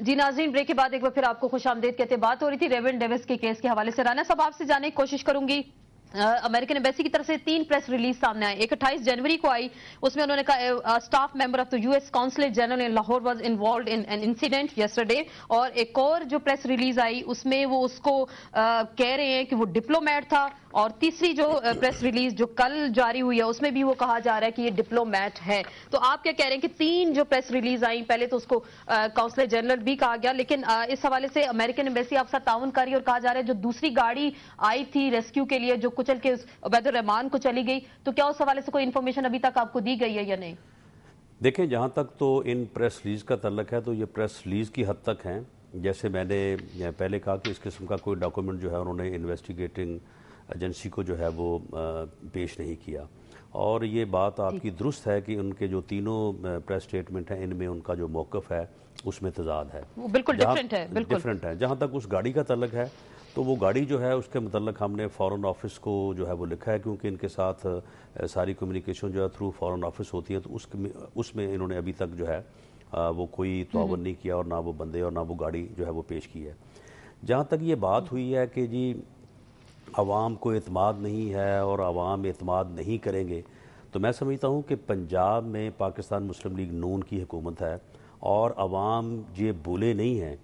جی ناظرین، بریک کے بعد ایک بار پھر آپ کو خوش آمدید کہتے ہیں۔ بات ہو رہی تھی ریون ڈیوس کے کیس کے حوالے سے۔ رانا صاحب، آپ سے جاننے کی کوشش کروں گی، امریکن ایمبیسی کی طرف سے 3 پریس ریلیز سامنے آئے۔ ایک 28 جنوری کو آئی، اس میں انہوں نے کہا staff member of the U S consulate general in Lahore was involved in an incident yesterday, اور ایک اور جو پریس ریلیز آئی اس میں وہ اس کو کہہ رہے ہیں کہ وہ ڈپلومیٹ تھا، اور تیسری جو پریس ریلیز جو کل جاری ہوئی ہے اس میں بھی وہ کہا جا رہا ہے کہ یہ ڈپلومیٹ ہے۔ تو آپ کیا کہہ رہے ہیں کہ 3 جو پریس ریلیز آئیں، پہلے تو اس کو کونسلر جنرل بھی کہا گیا، لیکن اس حوالے سے امریکن ایمبیسی آپ ساتھ تعاون کر رہی ہے، اور کہا جا رہا ہے جو دوسری گاڑی آئی تھی ریسکیو کے لیے جو کچل کے عبید الرحمان کو چلی گئی، تو کیا اس حوالے سے کوئی انفارمیشن ابھی تک آپ کو دی گئی ہے یا نہیں؟ دیکھیں، جہاں تک تو ان پریس ریلیز کا تعلق ہے تو یہ پریس ریلیز کی حد تک ہیں۔ جیسے میں نے پہلے کہا کہ اس قسم کا کوئی ڈاکومنٹ جو ہے انہوں نے انویسٹیگیٹنگ ایجنسی کو جو ہے وہ پیش نہیں کیا، اور یہ بات آپ کی درست ہے کہ ان کے جو تینوں پریس سٹیٹمنٹ ہیں ان میں ان کا جو موقف ہے اس میں تضاد ہے، وہ بالکل ڈیفرنٹ ہے۔ جہاں تک اس گاڑی کا تعلق ہے تو وہ گاڑی جو ہے اس کے متعلق ہم نے فارن آفس کو جو ہے وہ لکھا ہے، کیونکہ ان کے ساتھ ساری کمیونیکیشن جو ہے تھرو فارن آفس ہوتی ہے، تو اس میں انہوں نے ابھی تک جو ہے وہ کوئی تعاون نہیں کیا، اور نہ وہ بندے اور نہ وہ گاڑی جو ہے وہ پیش کی ہے۔ جہاں تک یہ بات ہوئی ہے کہ جی عوام کو اعتماد نہیں ہے اور عوام اعتماد نہیں کریں گے، تو میں سمجھتا ہوں کہ پنجاب میں پاکستان مسلم لیگ نون کی حکومت ہے، اور عوام یہ بھولے نہیں ہیں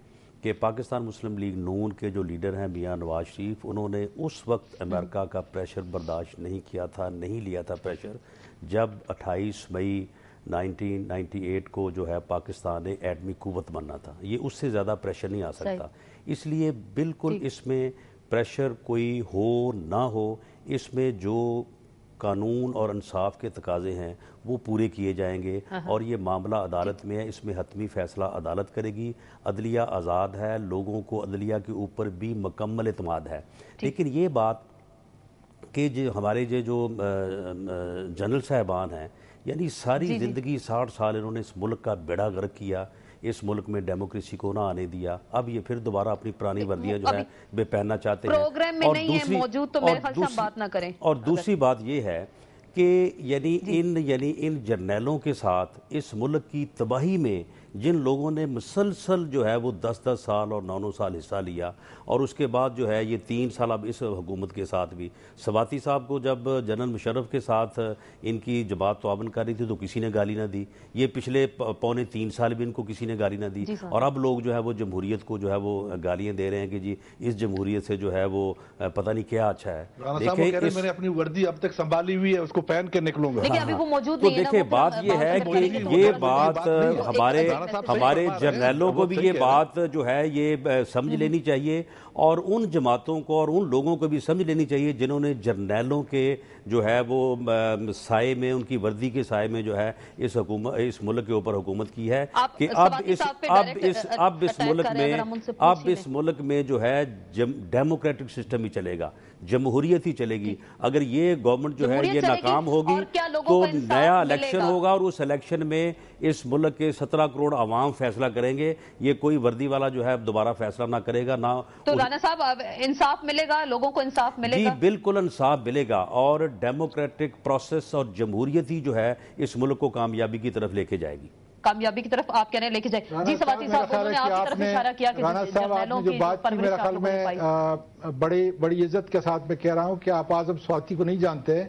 کہ پاکستان مسلم لیگ نون کے جو لیڈر ہیں میاں نواز شریف، انہوں نے اس وقت امریکہ کا پریشر برداشت نہیں کیا تھا، نہیں لیا تھا پریشر، جب 28 مئی 1998 کو جو ہے پاکستان نے ایٹمی قوت بننا تھا۔ یہ اس سے زیادہ پریشر نہیں آ سکتا، اس لیے بالکل اس میں پریشر کوئی ہو نہ ہو، اس میں جو قانون اور انصاف کے تقاضے ہیں وہ پورے کیے جائیں گے، اور یہ معاملہ عدالت میں ہے، اس میں حتمی فیصلہ عدالت کرے گی۔ عدلیہ آزاد ہے، لوگوں کو عدلیہ کے اوپر بھی مکمل اعتماد ہے۔ لیکن یہ بات کہ ہمارے جو جنرل صاحبان ہیں، یعنی ساری زندگی 60 سال انہوں نے اس ملک کا بیڑا غرق کیا، اس ملک میں ڈیموکریسی کو نہ آنے دیا، اب یہ پھر دوبارہ اپنی پرانی وردیاں جو ہے بے پہننا چاہتے ہیں، پروگرام میں نہیں ہے موجود، تو میرے خیال سے ہم بات نہ کریں۔ اور دوسری بات یہ ہے کہ یعنی ان جرنیلوں کے ساتھ اس ملک کی تباہی میں جن لوگوں نے مسلسل جو ہے وہ 10 سال اور 9 سال حصہ لیا، اور اس کے بعد جو ہے یہ 3 سال اب اس حکومت کے ساتھ بھی، سواتی صاحب کو جب جنرل مشرف کے ساتھ ان کی جماعت تعاون کر رہی تھی تو کسی نے گالی نہ دی، یہ پچھلے 3.25 سال بھی ان کو کسی نے گالی نہ دی، اور اب لوگ جو ہے وہ جمہوریت کو جو ہے وہ گالیاں دے رہے ہیں کہ جی اس جمہوریت سے جو ہے وہ پتہ نہیں کیا اچھا ہے۔ دیکھیں میں نے اپنی وردی اب تک سنبھالی ہوئی ہے، اس کو پہن کے نکلوں گا۔ دیکھیں ابھی وہ موجود نہیں ہے نا، تو دیکھیں بات یہ ہے کہ یہ بات ہمارے جرنیلوں کو بھی یہ بات جو ہے یہ سمجھ لینی چاہیے، اور ان جماعتوں کو اور ان لوگوں کو بھی سمجھ لینی چاہیے جنہوں نے جرنیلوں کے جو ہے وہ سائے میں، ان کی وردی کے سائے میں جو ہے اس ملک کے اوپر حکومت کی ہے، کہ اب اس ملک میں جو ہے ڈیموکریٹک سسٹم ہی چلے گا، جمہوریت ہی چلے گی۔ اگر یہ گورنمنٹ جو ہے یہ ناکام ہوگی تو نیا الیکشن ہوگا، اور اس الیکشن میں اس ملک کے 17 کروڑ عوام فیصلہ کریں گے، یہ کوئی وردی والا جو ہے دوبارہ فیصلہ نہ کرے گا، نہ تو رانا صاحب انصاف ملے گا، لوگوں کو انصاف ملے گا؟ جی بالکل انصاف ملے گا، اور ڈیموکریٹک پروسیس اور جمہوریت ہی جو ہے اس ملک کو کامیابی کی طرف لے کے جائے گی، کامیابی کی طرف آپ کہہ رہے ہیں لے کے جائے۔ جی سواتی صاحب، انہوں نے آپ کی طرف اشارہ کیا کہ رانا صاحب آپ نے جو بات کی، میرے خیال میں بڑی عزت کے ساتھ میں کہہ رہا ہوں کہ آپ اعظم سواتی کو نہیں جانتے،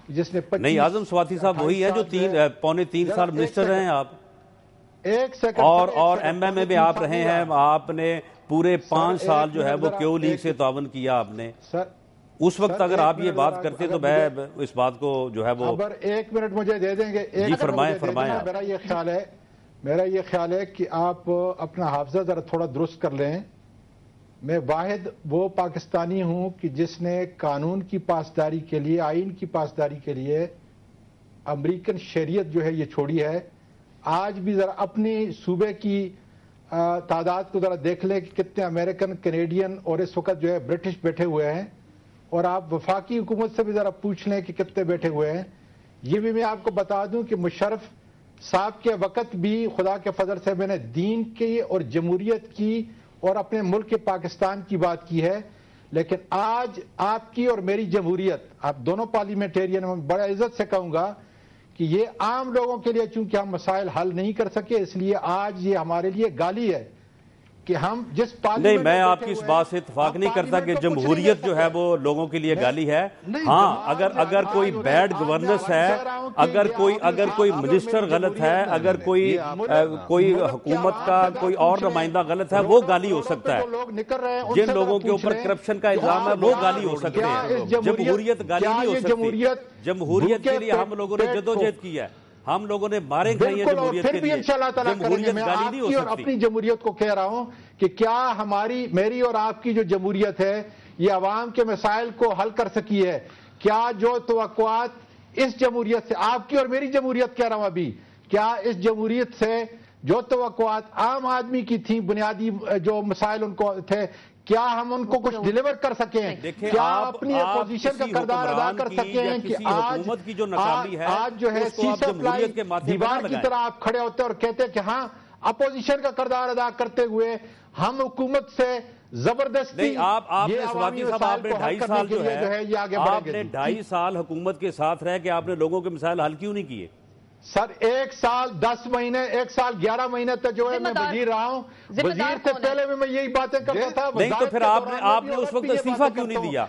جس نے نہیں، اعظم سواتی صاحب وہی ہے جو 3.25 سال منسٹر رہے ہیں آپ، ایک سیکنڈ، اور ایم ایم اے میں آپ رہے ہیں، آپ نے پورے 5 سال جو ہے وہ کیو لیگ سے تعاون کیا آپ نے۔ اس وقت اگر آپ یہ بات کرتے تو میں اس بات کو جو ہے وہ 1 منٹ مجھے دے دیں گے؟ جی فرمائیں۔ میرا یہ خیال ہے کہ آپ اپنا حافظہ ذرا تھوڑا درست کر لیں۔ میں واحد وہ پاکستانی ہوں کہ جس نے قانون کی پاسداری کے لیے، آئین کی پاسداری کے لیے امریکن شریعت جو ہے یہ چھوڑی ہے۔ آج بھی ذرا اپنی صوبے کی تعداد کو ذرا دیکھ لیں کہ کتنے امریکن، کینیڈین اور اس وقت جو ہے برٹش بیٹھے ہوئے ہیں، اور آپ وفاقی حکومت سے بھی ذرا پوچھ لیں کہ کتنے بیٹھے ہوئے ہیں۔ یہ بھی میں آپ کو بتا دوں کہ مشرف صاحب کے وقت بھی خدا کے فضل سے میں نے دین کی اور جمہوریت کی اور اپنے ملک پاکستان کی بات کی ہے، لیکن آج آپ کی اور میری جمہوریت، آپ دونوں پارلیمنٹیرین، میں بڑا عزت سے کہوں گا کہ یہ عام لوگوں کے لیے چونکہ ہم مسائل حل نہیں کر سکے، اس لیے آج یہ ہمارے لیے گالی ہے کہ ہم جس پارلیمنٹ نہیں، میں آپ کی اس بات سے اتفاق نہیں کرتا کہ جمہوریت جو ہے وہ لوگوں کے لیے گالی ہے. ہاں، اگر کوئی بیڈ گورننس ہے، اگر کوئی منسٹر غلط ہے، اگر کوئی حکومت کا کوئی اور نمائندہ غلط ہے، وہ گالی ہو سکتا ہے. جن لوگوں کے اوپر کرپشن کا الزام ہے وہ گالی ہو سکتے ہیں. جمہوریت گالی نہیں ہو سکتی. جمہوریت کے لیے ہم لوگوں نے جدوجہد کی ہے، ہم لوگوں نے مارے کھائی ہیں جمہوریت کے لیے. جمہوریت گالی نہیں ہو اور سکتی. اپنی جمہوریت کو کہہ رہا ہوں کہ کیا میری اور آپ کی جو جمہوریت ہے یہ عوام کے مسائل کو حل کر سکی ہے؟ کیا جو توقعات اس جمہوریت سے، آپ کی اور میری جمہوریت کہہ رہا ہوں ابھی، کیا اس جمہوریت سے جو توقعات عام آدمی کی تھیں، بنیادی جو مسائل ان کو تھے، کیا ہم ان کو کچھ ڈیلیور کر سکیں؟ کیا اپنی اپوزیشن کا کردار ادا کر سکیں کہ حکومت کی جو ناکامی ہے آج جو ہے دیوار کی طرح آپ کھڑے ہوتے اور کہتے کہ ہاں اپوزیشن کا کردار ادا کرتے ہوئے ہم حکومت سے زبردستی. نہیں، آپ نے سواتی صاحب، آپ نے 2.5 سال جو ہے آپ نے 2.5 سال حکومت کے ساتھ رہ کے آپ نے لوگوں کے مسائل حل کیوں نہیں کیے؟ سر 1 سال 10 مہینے، 1 سال 11 مہینے تک جو ہے میں وزیر رہا ہوں. وزیر سے پہلے میں یہی باتیں کرتا تھا. نہیں تو پھر آپ نے اس وقت استعفیٰ کیوں نہیں دیا؟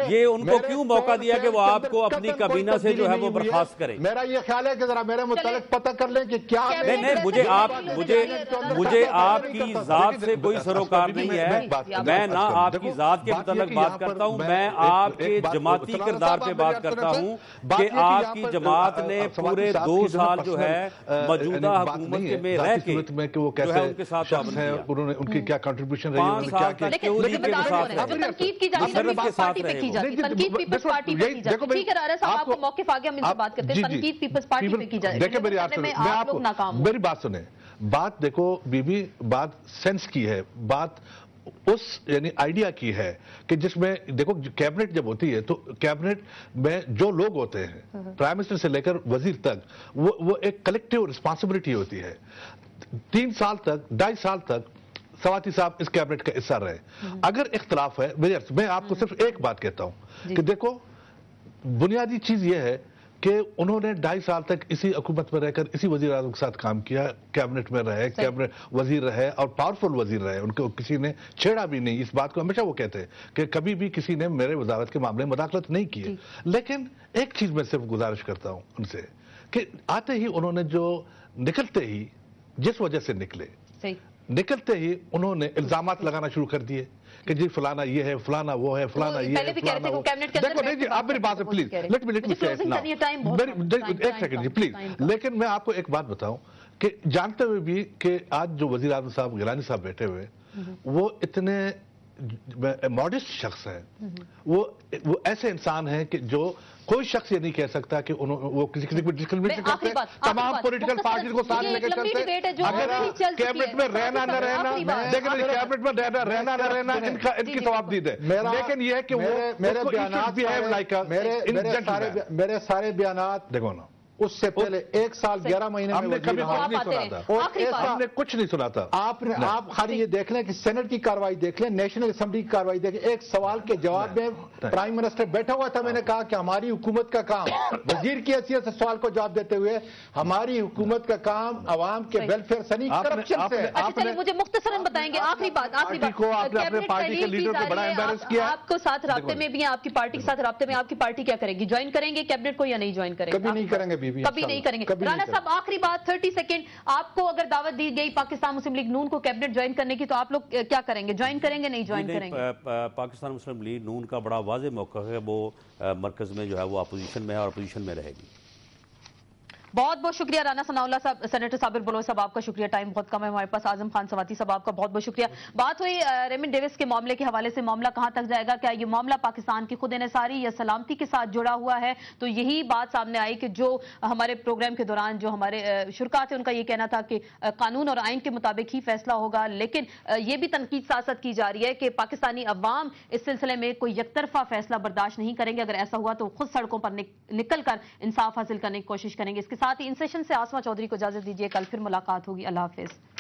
یہ ان کو کیوں موقع دیا کہ وہ آپ کو اپنی کابینہ سے جو ہے وہ برخاست کریں؟ میرا یہ خیال ہے کہ ذرا میرے متعلق پتہ کر لیں کہ کیا. نہیں، مجھے آپ کی ذات سے کوئی سروکار نہیں ہے. میں نہ آپ کی ذات کے متعلق بات کرتا ہوں، میں آپ کے جماعتی کردار پہ بات کرتا ہوں کہ آپ کی جماعت نے پورے 2 سال جو ہے موجودہ حکومت میں رہ کے وہ جو ہے ان کے ساتھ شخص ہیں، انہوں نے ان کی کیا کنٹریبیوشن رہی ہے، انہوں نے کیا کیا. تنقید کی جاتی ہے پیپلز پارٹی پہ کی جاتی ہے، تنقید پیپلز پارٹی پہ کی جاتی ہے. ٹھیک ہے رانا صاحب، آپ کو موقف آگے ہم ان سے بات کرتے ہیں. تنقید پیپلز پارٹی پہ کی جاتی ہے. دیکھیں میری بات سنیں. بات دیکھو بی بی، بات سینس کی ہے، بات اس یعنی آئیڈیا کی ہے کہ جس میں دیکھو کیبنٹ جب ہوتی ہے تو کیبنٹ میں جو لوگ ہوتے ہیں پرائم منسٹر سے لے کر وزیر تک وہ ایک کلیکٹیو رسپانسبلٹی ہوتی ہے. 3 سال تک 2.5 سال تک سواتی صاحب اس کیبنٹ کا حصہ رہے. اگر اختلاف ہے، میں آپ کو صرف ایک بات کہتا ہوں کہ دیکھو بنیادی چیز یہ ہے کہ انہوں نے 2.5 سال تک اسی حکومت میں رہ کر اسی وزیر اعظم کے ساتھ کام کیا، کیبنٹ میں رہے، کیبنٹ وزیر رہے اور پاورفل وزیر رہے. ان کو کسی نے چھیڑا بھی نہیں. اس بات کو ہمیشہ وہ کہتے ہیں کہ کبھی بھی کسی نے میرے وزارت کے معاملے میں مداخلت نہیں کی. لیکن ایک چیز میں صرف گزارش کرتا ہوں ان سے کہ آتے ہی انہوں نے جو نکلتے ہی جس وجہ سے نکلتے ہی انہوں نے الزامات لگانا شروع کر دیے کہ جی فلانا یہ ہے، فلانا وہ ہے، فلانا یہ ہے، فلانا وہ. دیکھو نہیں جی، آپ میری بات سے پلیز لیٹ می ایک سیکنڈ جی پلیز. لیکن میں آپ کو ایک بات بتاؤں کہ جانتے ہوئے بھی کہ آج جو وزیر اعظم صاحب گیلانی صاحب بیٹھے ہوئے وہ اتنے ماڈسٹ شخص ہیں، وہ ایسے انسان ہیں کہ جو کوئی شخص یہ نہیں کہہ سکتا کہ وہ کسی کو ڈسکریمنیٹ کرتے ہیں. تمام پولیٹیکل پارٹیز کو ساتھ لے کے چلتے ہیں. اگر کیبنٹ میں رہنا نہ رہنا، لیکن کیبنٹ میں رہنا نہ رہنا ان کی ثوابدید ہے. لیکن یہ ہے کہ میرے سارے بیانات دیکھو نا، اس سے پہلے 1 سال 11 مہینے ہم نے کبھی کچھ نہیں سنا تھا. ہم نے کچھ نہیں سنا تھا. آپ خالی یہ دیکھ لیں کہ سینٹ کی کاروائی دیکھ لیں، نیشنل اسمبلی کی کاروائی دیکھ لیں. ایک سوال کے جواب میں پرائم منسٹر بیٹھا ہوا تھا. میں نے کہا کہ ہماری حکومت کا کام، وزیر کی حیثیت سے سوال کو جواب دیتے ہوئے، ہماری حکومت کا کام عوام کے ویلفیئر سے نہیں کرپشن سے. چلیے مجھے مختصراً بتائیں گے آخری بات. پارٹی کے لیڈر کو بڑا ایمبیرس کیا. آپ کو ساتھ رابطے میں بھی ہیں، آپ کی پارٹی کے ساتھ رابطے میں، آپ کی پارٹی کیا کرے گی؟ جوائن کریں گے کیبنٹ کو یا نہیں جوائن کریں گے؟ کبھی نہیں کریں گے. کبھی نہیں کریں گے. رانا صاحب آخری بات 30 سیکنڈ. آپ کو اگر دعوت دی گئی پاکستان مسلم لیگ نون کو کیبنٹ جوائن کرنے کی تو آپ لوگ کیا کریں گے؟ جوائن کریں گے نہیں جوائن کریں گے؟ پاکستان مسلم لیگ نون کا بڑا واضح موقع ہے، وہ مرکز میں جو ہے وہ اپوزیشن میں ہے اور اپوزیشن میں رہے گی. بہت بہت شکریہ رانا ثناء اللہ صاحب. سینیٹر صابر بلوچ صاحب آپ کا شکریہ، ٹائم بہت کم ہے ہمارے پاس. اعظم خان سواتی صاحب آپ کا بہت بہت شکریہ. بات ہوئی ریمنڈ ڈیوس کے معاملے کے حوالے سے، معاملہ کہاں تک جائے گا؟ کیا یہ معاملہ پاکستان کی خود انحصاری یا سلامتی کے ساتھ جڑا ہوا ہے؟ تو یہی بات سامنے آئی کہ جو ہمارے پروگرام کے دوران جو ہمارے شرکاء تھے ان کا یہ کہنا تھا کہ قانون اور آئین کے مطابق ہی فیصلہ ہوگا. لیکن یہ بھی تنقید سیاست کی جا رہی ہے کہ پاکستانی عوام اس سلسلے میں کوئی یک طرفہ فیصلہ برداشت نہیں کریں گے. اگر ایسا ہوا تو خود سڑکوں پر نکل کر انصاف حاصل کرنے کی کوشش کریں گے. اس کے ساتھ ہی ان سیشن سے آسما چودھری کو اجازت دیجیے. کل پھر ملاقات ہوگی. اللہ حافظ.